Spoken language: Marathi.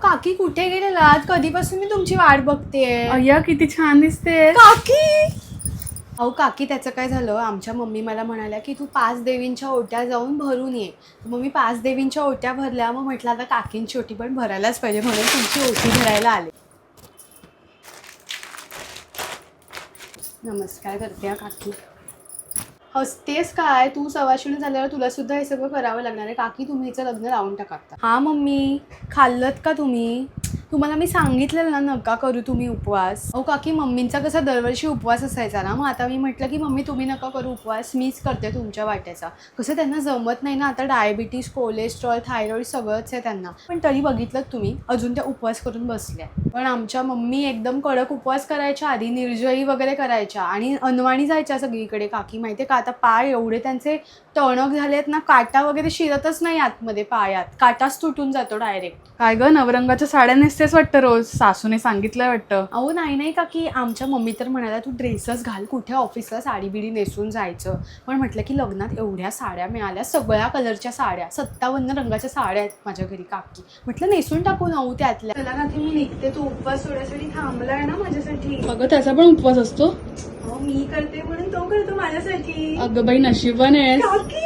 काकी कुठे गेलेलात? कधीपासून मी तुमची वाट बघतेय. अय्या किती छान दिसते काकी. अहो काकी, त्याचं काय झालं, आमच्या मम्मी मला म्हणाल्या की तू 5 देवींच्या ओट्या जाऊन भरून ये. मग मी 5 देवींच्या ओट्या भरल्या. मग म्हटलं आता काकींची ओटी पण भरायलाच पाहिजे, म्हणून तुमची ओटी भरायला आले. नमस्कार करते हा काकी. हसतेस काय तू? सवाशिणी झाल्यावर तुला सुद्धा हे सगळं करावं लागणार आहे. काकी तुम्ही हिचं लग्न लावून टाका. हा मम्मी, खाल्लत का तुम्ही? तुम्हाला मी सांगितलेलं ना नका करू तुम्ही उपवास. अहो काकी, मम्मींचा कसा दरवर्षी उपवास असायचा ना, मग आता मी म्हटलं की मम्मी तुम्ही नका करू उपवास, मीच करते तुमच्या वाट्याचा. कसं त्यांना जमत नाही ना, आता डायबिटीज, कोलेस्ट्रॉल, थायरॉइड सगळंच आहे त्यांना. पण तरी बघितलं तुम्ही, अजून त्या उपवास करून बसल्या. पण आमच्या मम्मी एकदम कडक उपवास करायच्या, आधी निर्जळी वगैरे करायच्या आणि अनवाणी जायच्या सगळीकडे. काकी माहिती का, आता पाय एवढे त्यांचे टणक झालेत ना, काटा वगैरे शिरतच नाही आतमध्ये पायात, काटाच तुटून जातो डायरेक्ट. काय ग, नवरंगाच्या साड्या नेसतेस वाटतं रोज, सासूने सांगितलं वाटतं. अहो नाही काकी, आमच्या मम्मी तर म्हणाला तू ड्रेसच घाल, कुठे ऑफिसला साडी बिडी नेसून जायचं. पण म्हटलं की लग्नात एवढ्या साड्या मिळाल्या, सगळ्या कलरच्या साड्या, 57 रंगाच्या साड्या आहेत माझ्या घरी काकी. म्हटलं नेसून टाकू 9 त्यातल्या. त्याला काकी मी निघते, तू उपवास सोडायसाठी थांबलाय ना माझ्यासाठी. अगं त्याचा पण उपवास असतो? मी करते म्हणून तो करतो माझ्यासाठी. अगं बाई नशिबाने आहेस. काकी